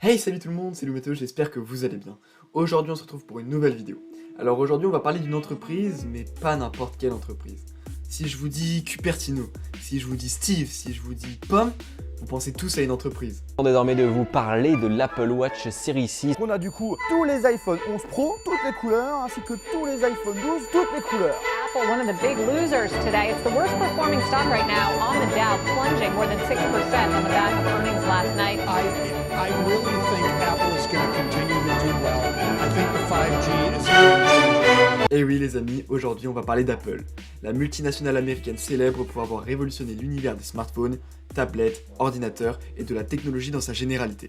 Hey, salut tout le monde, c'est Lou Météo, j'espère que vous allez bien. Aujourd'hui on se retrouve pour une nouvelle vidéo. Alors aujourd'hui on va parler d'une entreprise, mais pas n'importe quelle entreprise. Si je vous dis Cupertino, si je vous dis Steve, si je vous dis Pomme, vous pensez tous à une entreprise. Désormais de vous parler de l'Apple Watch Series 6. On a du coup tous les iPhone 11 Pro, toutes les couleurs, ainsi que tous les iPhone 12, toutes les couleurs. Apple, one of the big losers today. It's the worst performing stock right now on the Dow, plunging more than 6% on the back of earnings last night. I really think Apple is going to continue to do well. I think the 5G is... Et oui les amis, aujourd'hui on va parler d'Apple, la multinationale américaine célèbre pour avoir révolutionné l'univers des smartphones, tablettes, ordinateurs et de la technologie dans sa généralité.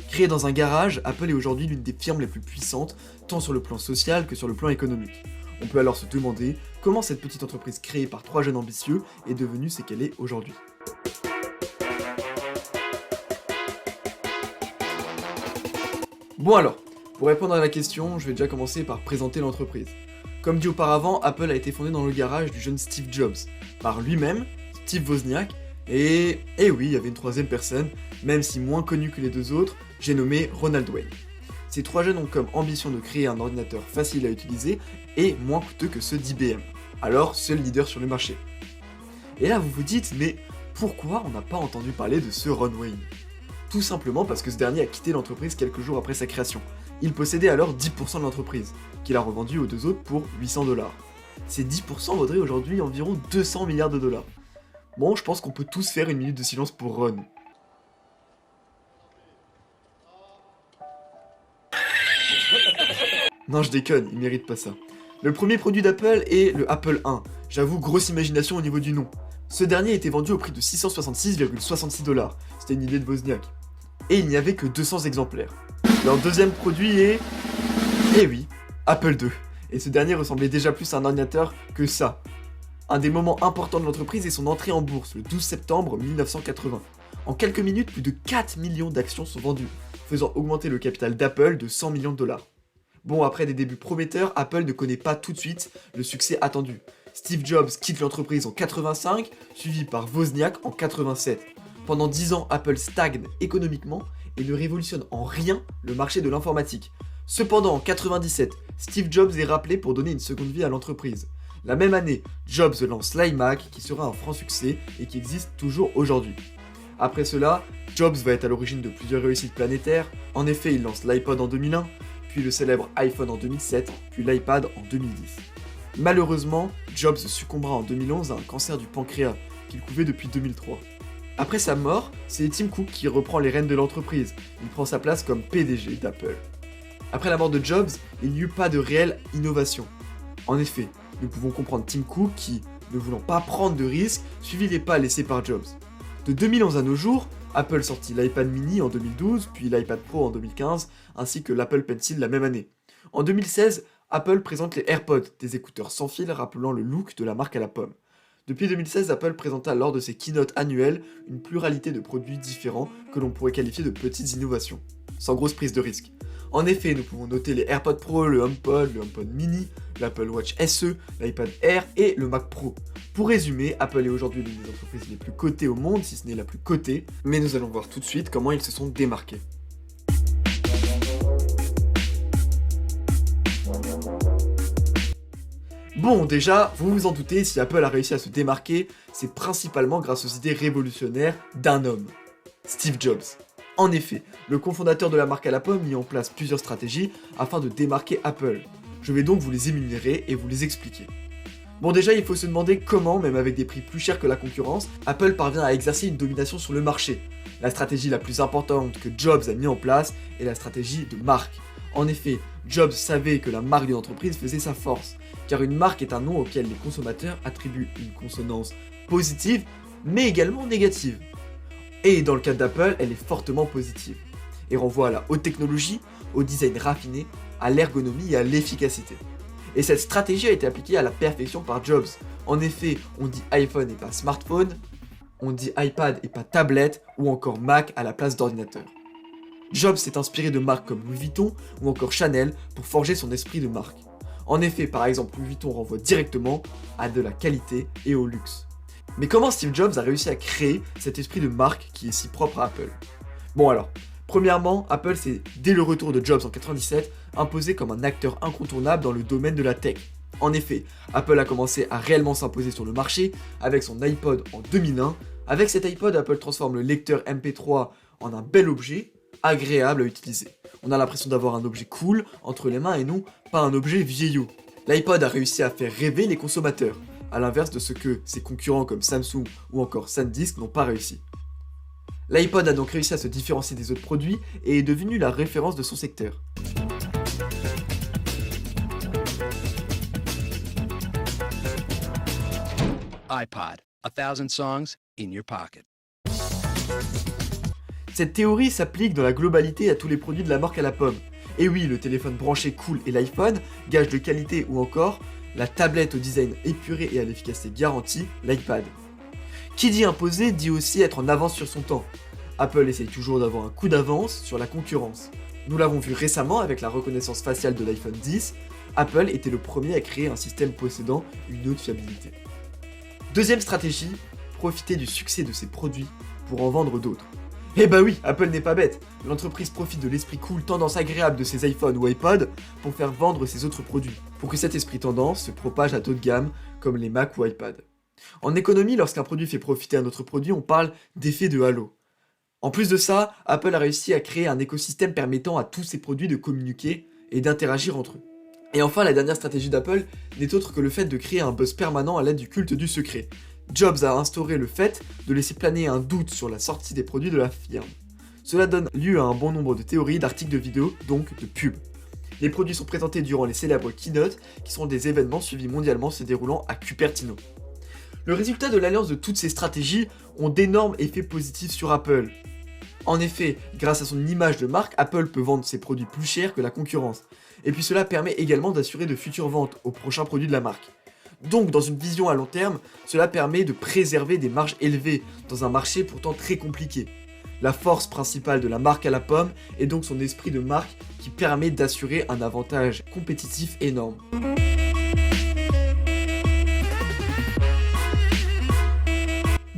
Créée dans un garage, Apple est aujourd'hui l'une des firmes les plus puissantes, tant sur le plan social que sur le plan économique. On peut alors se demander comment cette petite entreprise créée par trois jeunes ambitieux est devenue ce qu'elle est aujourd'hui. Bon alors, pour répondre à la question, je vais déjà commencer par présenter l'entreprise. Comme dit auparavant, Apple a été fondée dans le garage du jeune Steve Jobs, par lui-même, Steve Wozniak, et oui, il y avait une troisième personne, même si moins connue que les deux autres, j'ai nommé Ronald Wayne. Ces trois jeunes ont comme ambition de créer un ordinateur facile à utiliser et moins coûteux que ceux d'IBM, alors seul leader sur le marché. Et là vous vous dites, mais pourquoi on n'a pas entendu parler de ce Ron Wayne ? Tout simplement parce que ce dernier a quitté l'entreprise quelques jours après sa création. Il possédait alors 10% de l'entreprise, qu'il a revendu aux deux autres pour 800 $. Ces 10% vaudraient aujourd'hui environ 200 milliards de dollars. Bon, je pense qu'on peut tous faire une minute de silence pour Ron. Non, je déconne, il mérite pas ça. Le premier produit d'Apple est le Apple I. J'avoue, grosse imagination au niveau du nom. Ce dernier était vendu au prix de 666,66 $. C'était une idée de Wozniak. Et il n'y avait que 200 exemplaires. Leur deuxième produit est... Eh oui, Apple II. Et ce dernier ressemblait déjà plus à un ordinateur que ça. Un des moments importants de l'entreprise est son entrée en bourse, le 12 septembre 1980. En quelques minutes, plus de 4 millions d'actions sont vendues, faisant augmenter le capital d'Apple de 100 millions de dollars. Bon, après des débuts prometteurs, Apple ne connaît pas tout de suite le succès attendu. Steve Jobs quitte l'entreprise en 85, suivi par Wozniak en 87. Pendant 10 ans, Apple stagne économiquement et ne révolutionne en rien le marché de l'informatique. Cependant, en 97, Steve Jobs est rappelé pour donner une seconde vie à l'entreprise. La même année, Jobs lance l'iMac qui sera un franc succès et qui existe toujours aujourd'hui. Après cela, Jobs va être à l'origine de plusieurs réussites planétaires. En effet, il lance l'iPod en 2001, puis le célèbre iPhone en 2007, puis l'iPad en 2010. Malheureusement, Jobs succombera en 2011 à un cancer du pancréas qu'il couvait depuis 2003. Après sa mort, c'est Tim Cook qui reprend les rênes de l'entreprise. Il prend sa place comme PDG d'Apple. Après la mort de Jobs, il n'y eut pas de réelle innovation. En effet, nous pouvons comprendre Tim Cook qui, ne voulant pas prendre de risques, suivit les pas laissés par Jobs. De 2011 à nos jours, Apple sortit l'iPad mini en 2012, puis l'iPad Pro en 2015, ainsi que l'Apple Pencil la même année. En 2016, Apple présente les AirPods, des écouteurs sans fil rappelant le look de la marque à la pomme. Depuis 2016, Apple présenta lors de ses keynotes annuelles une pluralité de produits différents que l'on pourrait qualifier de petites innovations, sans grosse prise de risque. En effet, nous pouvons noter les AirPods Pro, le HomePod mini, l'Apple Watch SE, l'iPad Air et le Mac Pro. Pour résumer, Apple est aujourd'hui l'une des entreprises les plus cotées au monde, si ce n'est la plus cotée, mais nous allons voir tout de suite comment ils se sont démarqués. Bon, déjà, vous vous en doutez, si Apple a réussi à se démarquer, c'est principalement grâce aux idées révolutionnaires d'un homme, Steve Jobs. En effet, le cofondateur de la marque à la pomme mit en place plusieurs stratégies afin de démarquer Apple. Je vais donc vous les énumérer et vous les expliquer. Bon, déjà, il faut se demander comment, même avec des prix plus chers que la concurrence, Apple parvient à exercer une domination sur le marché. La stratégie la plus importante que Jobs a mis en place est la stratégie de marque. En effet, Jobs savait que la marque d'une entreprise faisait sa force, car une marque est un nom auquel les consommateurs attribuent une consonance positive, mais également négative. Et dans le cas d'Apple, elle est fortement positive, et renvoie à la haute technologie, au design raffiné, à l'ergonomie et à l'efficacité. Et cette stratégie a été appliquée à la perfection par Jobs. En effet, on dit iPhone et pas smartphone, on dit iPad et pas tablette, ou encore Mac à la place d'ordinateur. Jobs s'est inspiré de marques comme Louis Vuitton ou encore Chanel pour forger son esprit de marque. En effet, par exemple, Louis Vuitton renvoie directement à de la qualité et au luxe. Mais comment Steve Jobs a réussi à créer cet esprit de marque qui est si propre à Apple ? Bon alors, Premièrement, Apple s'est, dès le retour de Jobs en 1997, imposé comme un acteur incontournable dans le domaine de la tech. En effet, Apple a commencé à réellement s'imposer sur le marché avec son iPod en 2001. Avec cet iPod, Apple transforme le lecteur MP3 en un bel objet, agréable à utiliser. On a l'impression d'avoir un objet cool entre les mains et non pas un objet vieillot. L'iPod a réussi à faire rêver les consommateurs, à l'inverse de ce que ses concurrents comme Samsung ou encore SanDisk n'ont pas réussi. L'iPod a donc réussi à se différencier des autres produits et est devenu la référence de son secteur. iPod, 1,000 songs in your pocket. Cette théorie s'applique dans la globalité à tous les produits de la marque à la pomme. Et oui, le téléphone branché cool et l'iPhone, gage de qualité ou encore la tablette au design épuré et à l'efficacité garantie, l'iPad. Qui dit imposer dit aussi être en avance sur son temps. Apple essaye toujours d'avoir un coup d'avance sur la concurrence. Nous l'avons vu récemment avec la reconnaissance faciale de l'iPhone X, Apple était le premier à créer un système possédant une haute fiabilité. Deuxième stratégie, profiter du succès de ses produits pour en vendre d'autres. Eh bah oui, Apple n'est pas bête. L'entreprise profite de l'esprit cool, tendance agréable de ses iPhones ou iPod pour faire vendre ses autres produits, pour que cet esprit tendance se propage à d'autres gammes comme les Mac ou iPad. En économie, lorsqu'un produit fait profiter un autre produit, on parle d'effet de halo. En plus de ça, Apple a réussi à créer un écosystème permettant à tous ses produits de communiquer et d'interagir entre eux. Et enfin, la dernière stratégie d'Apple n'est autre que le fait de créer un buzz permanent à l'aide du culte du secret. Jobs a instauré le fait de laisser planer un doute sur la sortie des produits de la firme. Cela donne lieu à un bon nombre de théories, d'articles de vidéos, donc de pubs. Les produits sont présentés durant les célèbres keynotes, qui sont des événements suivis mondialement se déroulant à Cupertino. Le résultat de l'alliance de toutes ces stratégies ont d'énormes effets positifs sur Apple. En effet, grâce à son image de marque, Apple peut vendre ses produits plus chers que la concurrence. Et puis cela permet également d'assurer de futures ventes aux prochains produits de la marque. Donc, dans une vision à long terme, cela permet de préserver des marges élevées dans un marché pourtant très compliqué. La force principale de la marque à la pomme est donc son esprit de marque qui permet d'assurer un avantage compétitif énorme.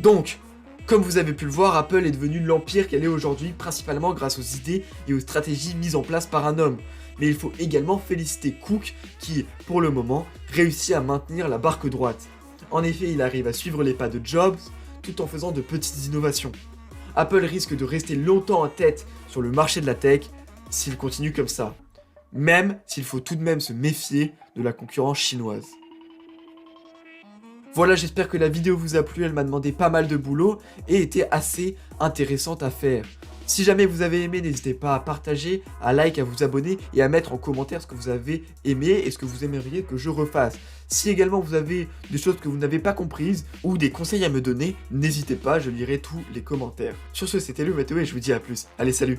Donc, comme vous avez pu le voir, Apple est devenu l'empire qu'elle est aujourd'hui, principalement grâce aux idées et aux stratégies mises en place par un homme. Mais il faut également féliciter Cook qui, pour le moment, réussit à maintenir la barque droite. En effet, il arrive à suivre les pas de Jobs tout en faisant de petites innovations. Apple risque de rester longtemps en tête sur le marché de la tech s'il continue comme ça, même s'il faut tout de même se méfier de la concurrence chinoise. Voilà, j'espère que la vidéo vous a plu, elle m'a demandé pas mal de boulot et était assez intéressante à faire. Si jamais vous avez aimé, n'hésitez pas à partager, à like, à vous abonner et à mettre en commentaire ce que vous avez aimé et ce que vous aimeriez que je refasse. Si également vous avez des choses que vous n'avez pas comprises ou des conseils à me donner, n'hésitez pas, je lirai tous les commentaires. Sur ce, c'était le Mathéo et je vous dis à plus. Allez, salut!